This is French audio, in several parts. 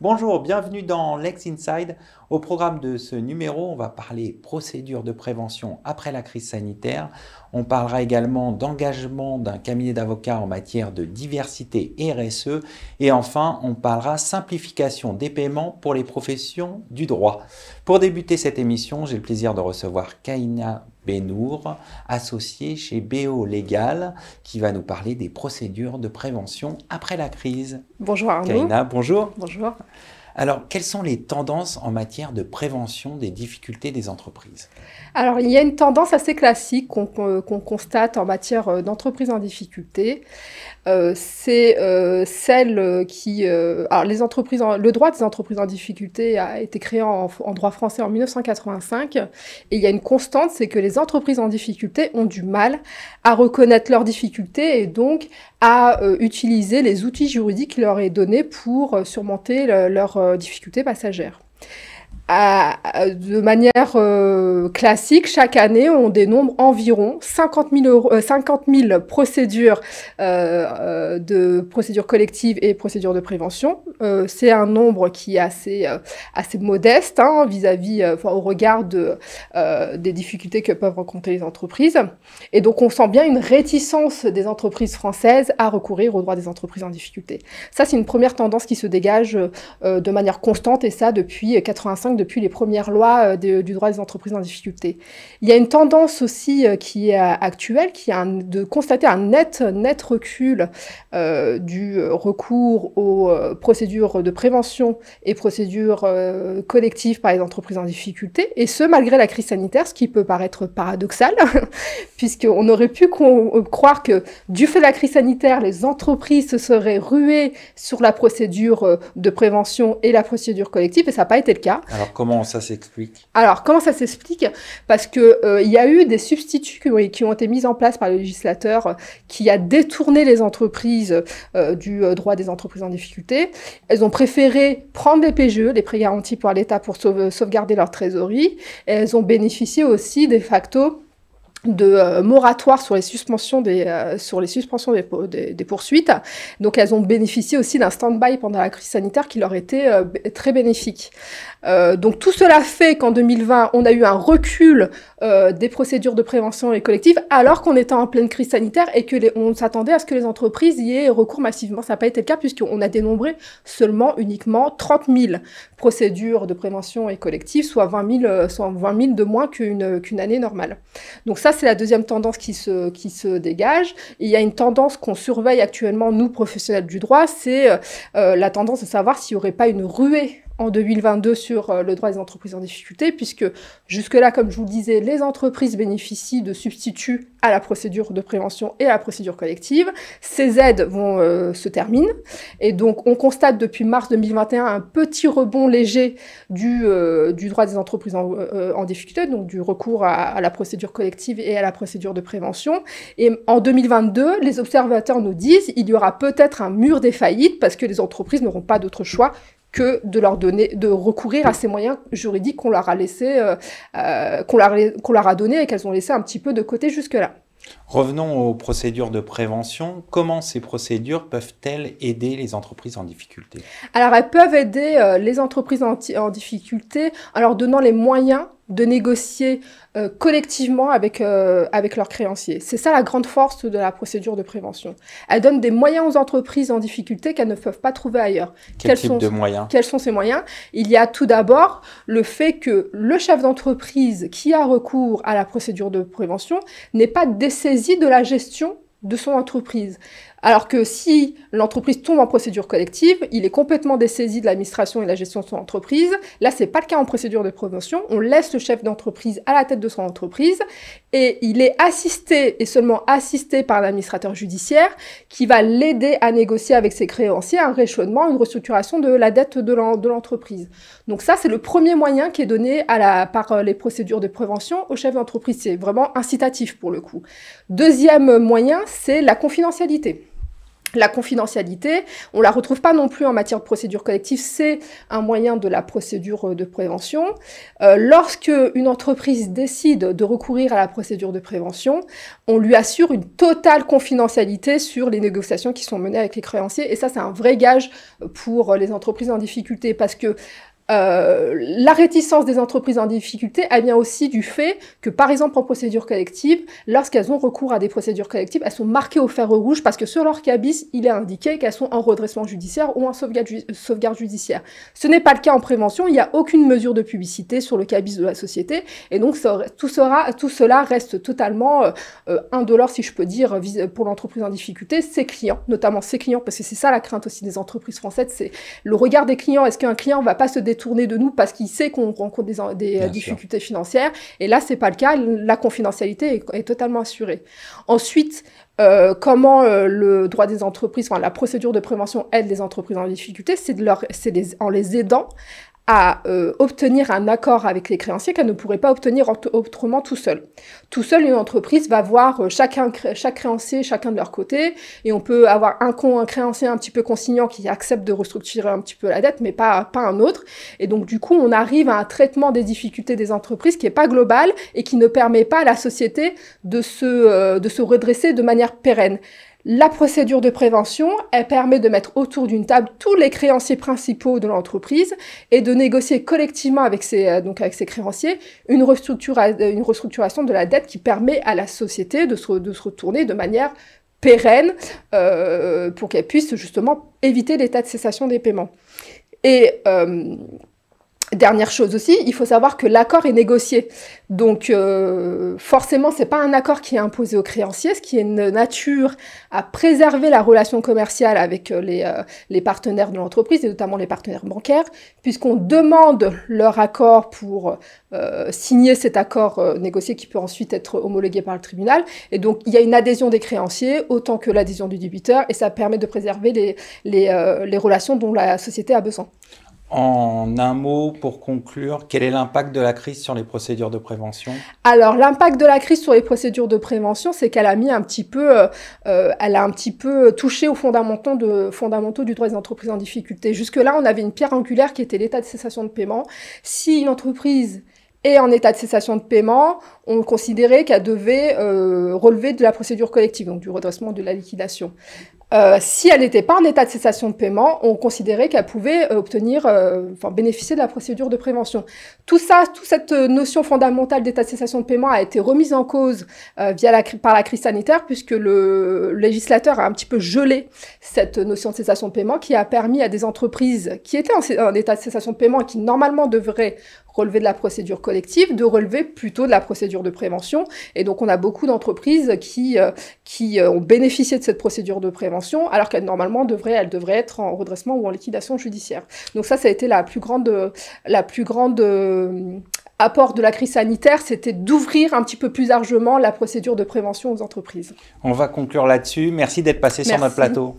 Bonjour, bienvenue dans Lex Inside. Au programme de ce numéro, on va parler procédures de prévention après la crise sanitaire. On parlera également d'engagement d'un cabinet d'avocats en matière de diversité et RSE. Et enfin, on parlera simplification des paiements pour les professions du droit. Pour débuter cette émission, j'ai le plaisir de recevoir Kaina Benour, associée chez BO Légal, qui va nous parler des procédures de prévention après la crise. Bonjour Arnaud. Kaina, bonjour. Bonjour. Alors, quelles sont les tendances en matière de prévention des difficultés des entreprises? Alors, il y a une tendance assez classique qu'on constate en matière d'entreprises en difficulté. C'est celle qui... alors, le droit des entreprises en difficulté a été créé en droit français en 1985. Et il y a une constante, c'est que les entreprises en difficulté ont du mal à reconnaître leurs difficultés et donc à utiliser les outils juridiques qui leur est donné pour surmonter leurs difficultés passagères. De manière classique, chaque année, on dénombre environ 50 000 procédures de procédures collectives et procédures de prévention. C'est un nombre qui est assez modeste vis-à-vis, au regard des difficultés que peuvent rencontrer les entreprises. Et donc, on sent bien une réticence des entreprises françaises à recourir au droit des entreprises en difficulté. Ça, c'est une première tendance qui se dégage de manière constante, et ça depuis 1985, depuis les premières lois du droit des entreprises en difficulté. Il y a une tendance aussi qui est actuelle, qui est de constater un net recul du recours aux procédures de prévention et procédures collectives par les entreprises en difficulté, et ce, malgré la crise sanitaire, ce qui peut paraître paradoxal, puisqu'on aurait pu croire que, du fait de la crise sanitaire, les entreprises se seraient ruées sur la procédure de prévention et la procédure collective, et ça n'a pas été le cas. Alors, comment ça s'explique? Alors, comment ça s'explique? Parce que il y a eu des substituts qui ont été mis en place par le législateur qui a détourné les entreprises du droit des entreprises en difficulté. Elles ont préféré prendre les PGE, les prêts garantis par l'État, pour sauvegarder leur trésorerie. Et elles ont bénéficié aussi, de facto, de moratoire sur les suspensions des poursuites. Donc, elles ont bénéficié aussi d'un stand-by pendant la crise sanitaire qui leur était très bénéfique. Donc, tout cela fait qu'en 2020, on a eu un recul des procédures de prévention et collective, alors qu'on était en pleine crise sanitaire et on s'attendait à ce que les entreprises y aient recours massivement. Ça n'a pas été le cas, puisqu'on a dénombré uniquement 30 000 procédures de prévention et collective, soit 20 000 de moins qu'une année normale. Donc ça, c'est la deuxième tendance qui se dégage. Et il y a une tendance qu'on surveille actuellement, nous, professionnels du droit, c'est la tendance de savoir s'il n'y aurait pas une ruée en 2022 sur le droit des entreprises en difficulté, puisque jusque-là, comme je vous le disais, les entreprises bénéficient de substituts à la procédure de prévention et à la procédure collective. Ces aides se terminent, et donc on constate depuis mars 2021 un petit rebond léger du droit des entreprises en difficulté, donc du recours à la procédure collective et à la procédure de prévention. Et en 2022, les observateurs nous disent qu'il y aura peut-être un mur des faillites, parce que les entreprises n'auront pas d'autre choix que de recourir à ces moyens juridiques qu'on leur a donnés et qu'elles ont laissé un petit peu de côté jusque-là. Revenons aux procédures de prévention. Comment ces procédures peuvent-elles aider les entreprises en difficulté? Alors, elles peuvent aider les entreprises en difficulté en leur donnant les moyens de négocier collectivement avec leurs créanciers. C'est ça la grande force de la procédure de prévention. Elle donne des moyens aux entreprises en difficulté qu'elles ne peuvent pas trouver ailleurs. Quel type de moyens? Quels sont ces moyens? Il y a tout d'abord le fait que le chef d'entreprise qui a recours à la procédure de prévention n'est pas dessaisi de la gestion de son entreprise. Alors que si l'entreprise tombe en procédure collective, il est complètement dessaisi de l'administration et de la gestion de son entreprise. Là, c'est pas le cas en procédure de prévention. On laisse le chef d'entreprise à la tête de son entreprise et il est assisté, et seulement assisté, par l'administrateur judiciaire qui va l'aider à négocier avec ses créanciers un rééchelonnement, une restructuration de la dette de l'entreprise. Donc ça, c'est le premier moyen qui est donné par les procédures de prévention au chef d'entreprise. C'est vraiment incitatif pour le coup. Deuxième moyen, c'est la confidentialité. La confidentialité, on la retrouve pas non plus en matière de procédure collective, c'est un moyen de la procédure de prévention. Lorsque une entreprise décide de recourir à la procédure de prévention, on lui assure une totale confidentialité sur les négociations qui sont menées avec les créanciers. Et ça, c'est un vrai gage pour les entreprises en difficulté parce que la réticence des entreprises en difficulté, elle vient aussi du fait que, par exemple, en procédure collective, lorsqu'elles ont recours à des procédures collectives, elles sont marquées au fer rouge parce que sur leur cabis, il est indiqué qu'elles sont en redressement judiciaire ou en sauvegarde judiciaire. Ce n'est pas le cas en prévention, il n'y a aucune mesure de publicité sur le cabis de la société, et donc tout cela reste totalement indolore, si je peux dire, pour l'entreprise en difficulté, ses clients, notamment ses clients, parce que c'est ça la crainte aussi des entreprises françaises, c'est le regard des clients. Est-ce qu'un client va pas se détourner de nous parce qu'il sait qu'on rencontre des difficultés financières? Et là, c'est pas le cas. La confidentialité est totalement assurée. Ensuite, comment le droit des entreprises, enfin la procédure de prévention aide les entreprises en difficulté, c'est en les aidant à obtenir un accord avec les créanciers qu'elle ne pourrait pas obtenir autrement tout seul. Tout seul, une entreprise va voir chaque créancier, chacun de leur côté, et on peut avoir un créancier un petit peu consignant qui accepte de restructurer un petit peu la dette, mais pas un autre. Et donc, du coup, on arrive à un traitement des difficultés des entreprises qui est pas global et qui ne permet pas à la société de se redresser de manière pérenne. La procédure de prévention, elle permet de mettre autour d'une table tous les créanciers principaux de l'entreprise et de négocier collectivement avec ses créanciers une restructuration de la dette qui permet à la société de se retourner de manière pérenne pour qu'elle puisse justement éviter l'état de cessation des paiements. Et dernière chose aussi, il faut savoir que l'accord est négocié. Donc, forcément, c'est pas un accord qui est imposé aux créanciers, ce qui est de nature à préserver la relation commerciale avec les partenaires de l'entreprise, et notamment les partenaires bancaires, puisqu'on demande leur accord pour signer cet accord négocié qui peut ensuite être homologué par le tribunal. Et donc, il y a une adhésion des créanciers autant que l'adhésion du débiteur, et ça permet de préserver les relations dont la société a besoin. En un mot, pour conclure, quel est l'impact de la crise sur les procédures de prévention? Alors, l'impact de la crise sur les procédures de prévention, c'est qu'elle a mis elle a un petit peu touché aux fondamentaux du droit des entreprises en difficulté. Jusque-là, on avait une pierre angulaire qui était l'état de cessation de paiement. Si une entreprise est en état de cessation de paiement, on considérait qu'elle devait relever de la procédure collective, donc du redressement de la liquidation. Si elle n'était pas en état de cessation de paiement, on considérait qu'elle pouvait bénéficier de la procédure de prévention. Toute cette notion fondamentale d'état de cessation de paiement a été remise en cause par la crise sanitaire, puisque le législateur a un petit peu gelé cette notion de cessation de paiement, qui a permis à des entreprises qui étaient en état de cessation de paiement et qui normalement devraient relever de la procédure collective, de relever plutôt de la procédure de prévention. Et donc, on a beaucoup d'entreprises qui ont bénéficié de cette procédure de prévention, alors qu'elle normalement devrait être en redressement ou en liquidation judiciaire. Donc ça a été la plus grande apport de la crise sanitaire, c'était d'ouvrir un petit peu plus largement la procédure de prévention aux entreprises. On va conclure là-dessus. Merci d'être passé sur notre plateau.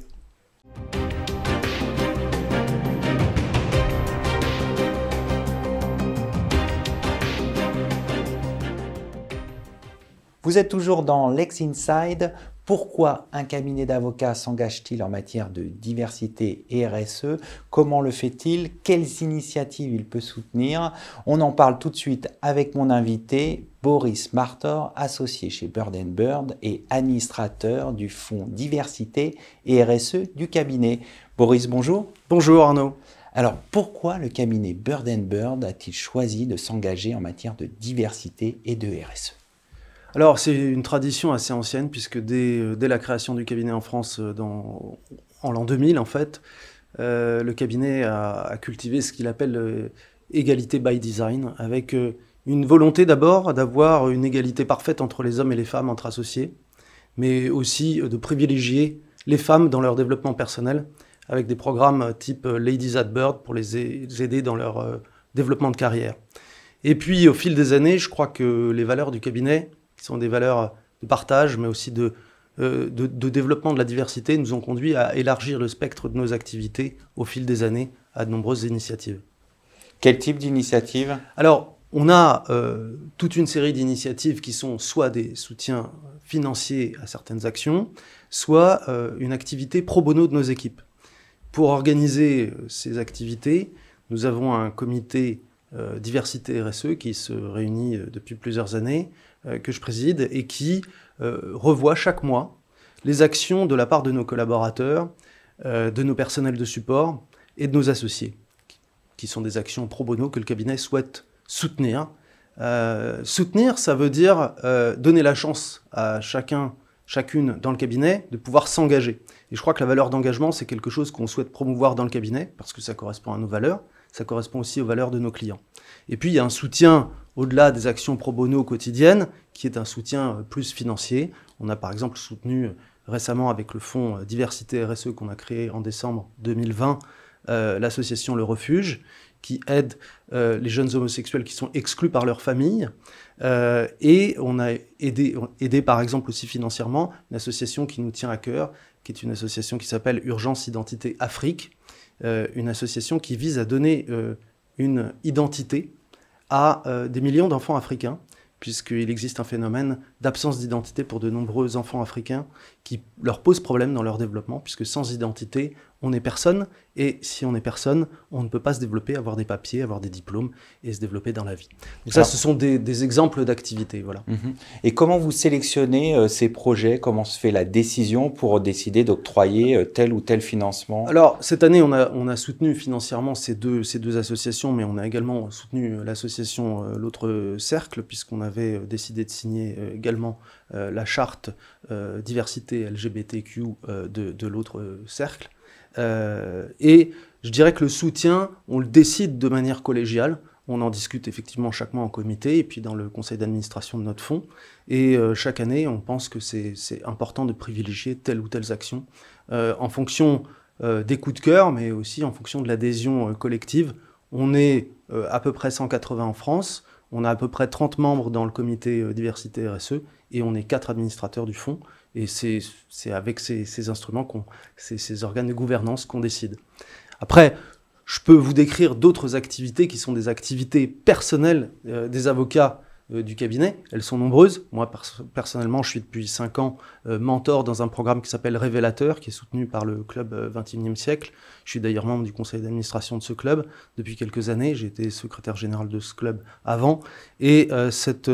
Vous êtes toujours dans Lex Inside. Pourquoi un cabinet d'avocats s'engage-t-il en matière de diversité et RSE? Comment le fait-il? Quelles initiatives il peut soutenir? On en parle tout de suite avec mon invité, Boris Martor, associé chez Bird & Bird et administrateur du fonds diversité et RSE du cabinet. Boris, bonjour. Bonjour Arnaud. Alors, pourquoi le cabinet Bird & Bird a-t-il choisi de s'engager en matière de diversité et de RSE? Alors, c'est une tradition assez ancienne, puisque dès la création du cabinet en France, en l'an 2000, en fait, le cabinet a cultivé ce qu'il appelle égalité by design, avec une volonté d'abord d'avoir une égalité parfaite entre les hommes et les femmes, entre associés, mais aussi de privilégier les femmes dans leur développement personnel, avec des programmes type Ladies at Bird pour les aider dans leur développement de carrière. Et puis, au fil des années, je crois que les valeurs du cabinet, qui sont des valeurs de partage, mais aussi de développement de la diversité, nous ont conduit à élargir le spectre de nos activités au fil des années à de nombreuses initiatives. Quel type d'initiative? Alors, On a toute une série d'initiatives qui sont soit des soutiens financiers à certaines actions, soit une activité pro bono de nos équipes. Pour organiser ces activités, nous avons un comité diversité RSE qui se réunit depuis plusieurs années, que je préside, et qui revoit chaque mois les actions de la part de nos collaborateurs, de nos personnels de support et de nos associés, qui sont des actions pro bono que le cabinet souhaite soutenir. Soutenir, ça veut dire donner la chance à chacune dans le cabinet de pouvoir s'engager. Et je crois que la valeur d'engagement, c'est quelque chose qu'on souhaite promouvoir dans le cabinet, parce que ça correspond à nos valeurs, ça correspond aussi aux valeurs de nos clients. Et puis, il y a un soutien, au-delà des actions pro bono quotidiennes, qui est un soutien plus financier. On a par exemple soutenu récemment avec le fonds Diversité RSE qu'on a créé en décembre 2020, l'association Le Refuge, qui aide les jeunes homosexuels qui sont exclus par leur famille. Et on a aidé par exemple aussi financièrement une association qui nous tient à cœur, qui est une association qui s'appelle Urgence Identité Afrique, une association qui vise à donner une identité à des millions d'enfants africains, puisqu'il existe un phénomène d'absence d'identité pour de nombreux enfants africains qui leur pose problème dans leur développement, puisque sans identité, on n'est personne, et si on n'est personne, on ne peut pas se développer, avoir des papiers, avoir des diplômes, et se développer dans la vie. Donc ça, ce sont des exemples d'activités, voilà. Et comment vous sélectionnez ces projets? Comment se fait la décision pour décider d'octroyer tel ou tel financement? Alors, cette année, on a soutenu financièrement ces deux associations, mais on a également soutenu l'association L'Autre Cercle, puisqu'on avait décidé de signer également la charte diversité LGBTQ de L'Autre Cercle. Et je dirais que le soutien, on le décide de manière collégiale. On en discute effectivement chaque mois en comité et puis dans le conseil d'administration de notre fonds. Et chaque année, on pense que c'est important de privilégier telle ou telle action en fonction des coups de cœur, mais aussi en fonction de l'adhésion collective. On est à peu près 180 en France. On a à peu près 30 membres dans le comité diversité RSE et on est 4 administrateurs du fonds. Et c'est avec ces instruments, ces organes de gouvernance qu'on décide. Après, je peux vous décrire d'autres activités qui sont des activités personnelles des avocats du cabinet. Elles sont nombreuses. Moi, personnellement, je suis depuis 5 ans mentor dans un programme qui s'appelle Révélateur, qui est soutenu par le club 21e siècle. Je suis d'ailleurs membre du conseil d'administration de ce club depuis quelques années. J'ai été secrétaire général de ce club avant. Et cette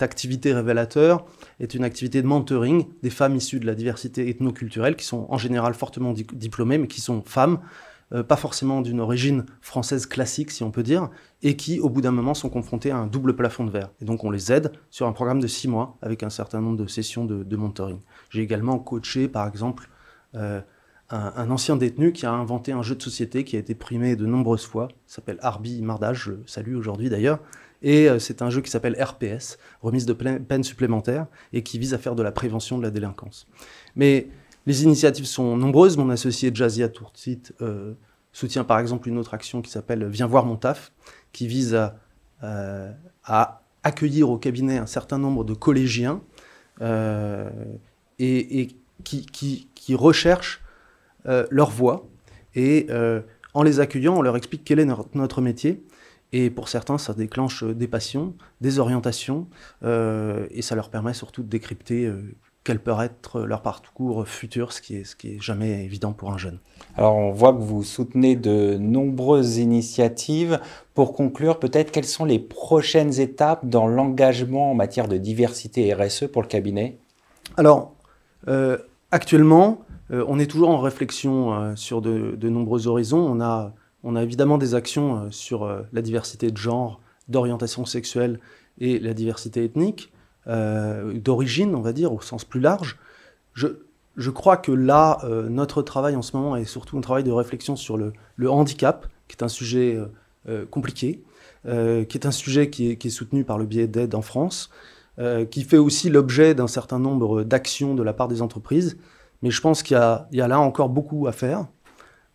activité Révélateur est une activité de mentoring des femmes issues de la diversité ethnoculturelle qui sont en général fortement diplômées, mais qui sont femmes, pas forcément d'une origine française classique, si on peut dire, et qui, au bout d'un moment, sont confrontées à un double plafond de verre. Et donc, on les aide sur un programme de 6 mois avec un certain nombre de sessions de mentoring. J'ai également coaché, par exemple, un ancien détenu qui a inventé un jeu de société qui a été primé de nombreuses fois. Il s'appelle Arbi Mardage, je le salue aujourd'hui d'ailleurs. Et c'est un jeu qui s'appelle RPS, remise de peine supplémentaire, et qui vise à faire de la prévention de la délinquance. Mais les initiatives sont nombreuses. Mon associé Jazia Tourtit soutient par exemple une autre action qui s'appelle Viens voir mon taf, qui vise à accueillir au cabinet un certain nombre de collégiens et qui recherchent leur voie. Et en les accueillant, on leur explique quel est notre métier. Et pour certains, ça déclenche des passions, des orientations, et ça leur permet surtout de décrypter quel peut être leur parcours futur, ce qui est jamais évident pour un jeune. Alors, on voit que vous soutenez de nombreuses initiatives. Pour conclure, peut-être quelles sont les prochaines étapes dans l'engagement en matière de diversité RSE pour le cabinet? Alors, actuellement, on est toujours en réflexion sur de nombreux horizons. On a évidemment des actions sur la diversité de genre, d'orientation sexuelle et la diversité ethnique, d'origine, on va dire, au sens plus large. Je crois que là, notre travail en ce moment est surtout un travail de réflexion sur le handicap, qui est un sujet compliqué, qui est un sujet qui est soutenu par le biais d'aide en France, qui fait aussi l'objet d'un certain nombre d'actions de la part des entreprises. Mais je pense qu'il y a là encore beaucoup à faire.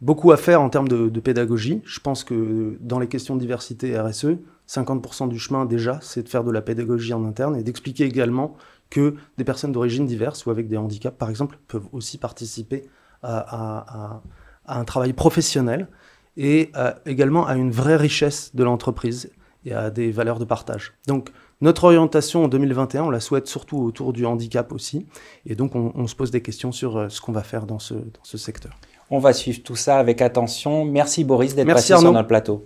Beaucoup à faire en termes de pédagogie. Je pense que dans les questions de diversité RSE, 50% du chemin déjà, c'est de faire de la pédagogie en interne et d'expliquer également que des personnes d'origine diverse ou avec des handicaps, par exemple, peuvent aussi participer à un travail professionnel et également à une vraie richesse de l'entreprise et à des valeurs de partage. Donc, notre orientation en 2021, on la souhaite surtout autour du handicap aussi. Et donc, on se pose des questions sur ce qu'on va faire dans ce secteur. On va suivre tout ça avec attention. Merci Boris d'être passé Arnaud. sur notre plateau.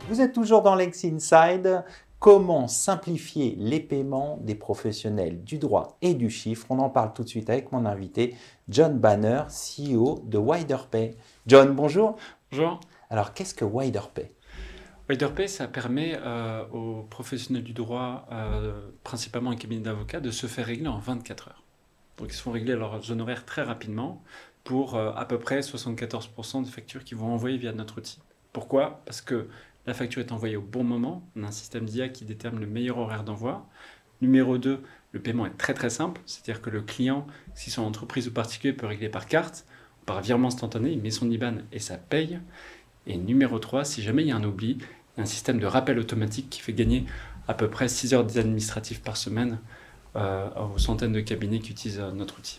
Vous êtes toujours dans Lex Inside. Comment simplifier les paiements des professionnels du droit et du chiffre? On en parle tout de suite avec mon invité, John Banner, CEO de WiderPay. John, bonjour. Bonjour. Alors, qu'est-ce que WiderPay? WiderPay, ça permet aux professionnels du droit, principalement un cabinet d'avocats, de se faire régler en 24 heures. Donc, ils se font régler leurs honoraires très rapidement pour à peu près 74% des factures qu'ils vont envoyer via notre outil. Pourquoi? Parce que la facture est envoyée au bon moment. On a un système d'IA qui détermine le meilleur horaire d'envoi. Numéro 2, le paiement est très très simple. C'est-à-dire que le client, si son entreprise ou particulier, peut régler par carte, par virement instantané, il met son IBAN et ça paye. Et numéro 3, si jamais il y a un oubli, il y a un système de rappel automatique qui fait gagner à peu près 6 heures d'administratif par semaine aux centaines de cabinets qui utilisent notre outil.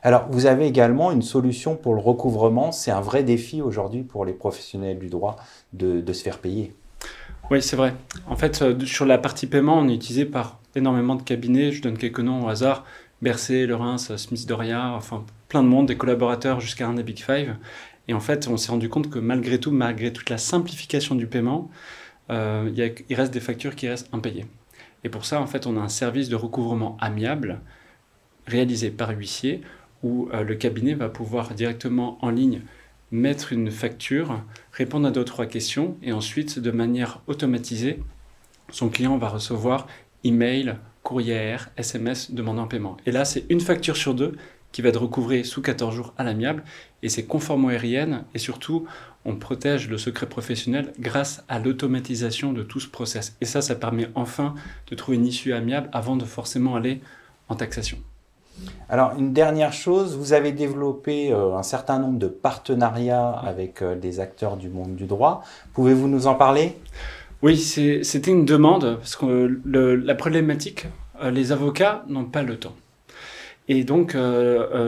Alors, vous avez également une solution pour le recouvrement. C'est un vrai défi aujourd'hui pour les professionnels du droit de se faire payer. Oui, c'est vrai. En fait, sur la partie paiement, on est utilisé par énormément de cabinets. Je donne quelques noms au hasard. Bercé, Leurins, Smith Doria, enfin plein de monde, des collaborateurs jusqu'à un des Big Five. Et en fait, on s'est rendu compte que malgré tout, malgré toute la simplification du paiement, il reste des factures qui restent impayées. Et pour ça, en fait, on a un service de recouvrement amiable réalisé par huissier où le cabinet va pouvoir directement en ligne mettre une facture, répondre à 2 ou 3 questions et ensuite, de manière automatisée, son client va recevoir email, courrier, SMS demandant un paiement. Et là, c'est une facture sur 2 qui va être recouvrée sous 14 jours à l'amiable et c'est conforme au RIN et surtout, on protège le secret professionnel grâce à l'automatisation de tout ce process. Et ça permet enfin de trouver une issue amiable avant de forcément aller en taxation. Alors, une dernière chose, vous avez développé un certain nombre de partenariats avec des acteurs du monde du droit. Pouvez-vous nous en parler? Oui, c'était une demande, parce que la problématique, les avocats n'ont pas le temps. Et donc,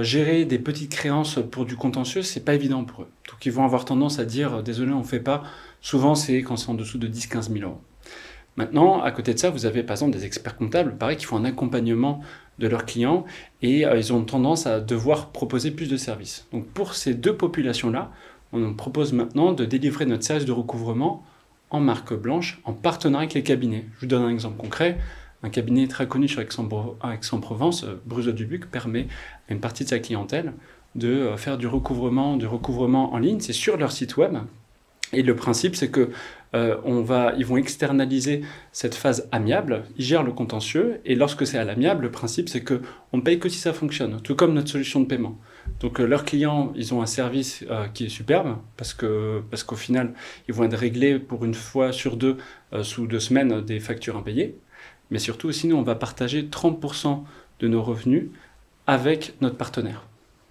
gérer des petites créances pour du contentieux, c'est pas évident pour eux. Donc, ils vont avoir tendance à dire « désolé, on ne fait pas ». Souvent, c'est quand c'est en dessous de 10-15 000 euros. Maintenant, à côté de ça, vous avez par exemple des experts comptables, pareil, qui font un accompagnement de leurs clients et ils ont tendance à devoir proposer plus de services. Donc pour ces 2 populations-là, on propose maintenant de délivrer notre service de recouvrement en marque blanche, en partenariat avec les cabinets. Je vous donne un exemple concret. Un cabinet très connu sur Aix-en-Provence, Bruzo-Dubuc, permet à une partie de sa clientèle de faire du recouvrement en ligne. C'est sur leur site web. Et le principe, c'est que ils vont externaliser cette phase amiable, ils gèrent le contentieux, et lorsque c'est à l'amiable, le principe, c'est qu'on ne paye que si ça fonctionne, tout comme notre solution de paiement. Donc leurs clients, ils ont un service qui est superbe, parce qu'au final, ils vont être réglés pour une fois sur 2, sous 2 semaines, des factures impayées. Mais surtout, aussi, nous, on va partager 30% de nos revenus avec notre partenaire.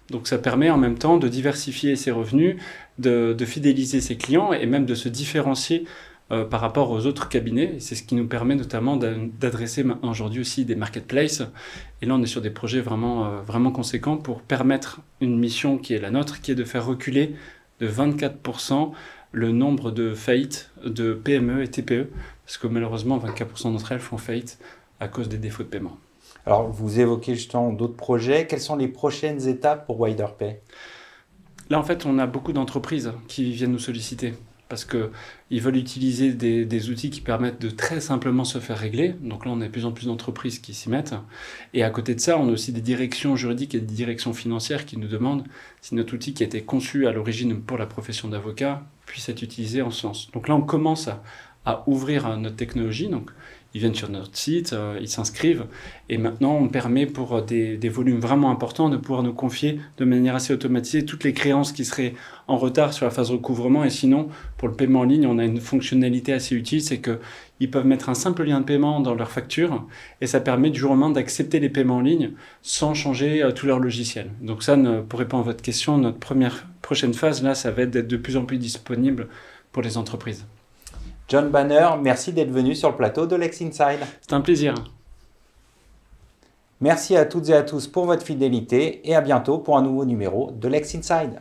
Donc ça permet en même temps de diversifier ses revenus, de fidéliser ses clients et même de se différencier par rapport aux autres cabinets. C'est ce qui nous permet notamment d'adresser maintenant aujourd'hui aussi des marketplaces. Et là, on est sur des projets vraiment conséquents pour permettre une mission qui est la nôtre, qui est de faire reculer de 24% le nombre de faillites de PME et TPE, parce que malheureusement, 24% d'entre elles font faillite à cause des défauts de paiement. Alors, vous évoquez justement d'autres projets. Quelles sont les prochaines étapes pour WiderPay? Là, en fait, on a beaucoup d'entreprises qui viennent nous solliciter parce qu'ils veulent utiliser des outils qui permettent de très simplement se faire régler. Donc là, on a de plus en plus d'entreprises qui s'y mettent. Et à côté de ça, on a aussi des directions juridiques et des directions financières qui nous demandent si notre outil qui a été conçu à l'origine pour la profession d'avocat puisse être utilisé en ce sens. Donc là, on commence à ouvrir notre technologie. Donc, ils viennent sur notre site, ils s'inscrivent et maintenant on permet pour des volumes vraiment importants de pouvoir nous confier de manière assez automatisée toutes les créances qui seraient en retard sur la phase recouvrement. Et sinon, pour le paiement en ligne, on a une fonctionnalité assez utile, c'est qu'ils peuvent mettre un simple lien de paiement dans leur facture et ça permet du jour au lendemain d'accepter les paiements en ligne sans changer tout leur logiciel. Donc ça, pour répondre à votre question, notre prochaine phase, là, ça va être d'être de plus en plus disponible pour les entreprises. John Banner, merci d'être venu sur le plateau de Lex Inside. C'est un plaisir. Merci à toutes et à tous pour votre fidélité et à bientôt pour un nouveau numéro de Lex Inside.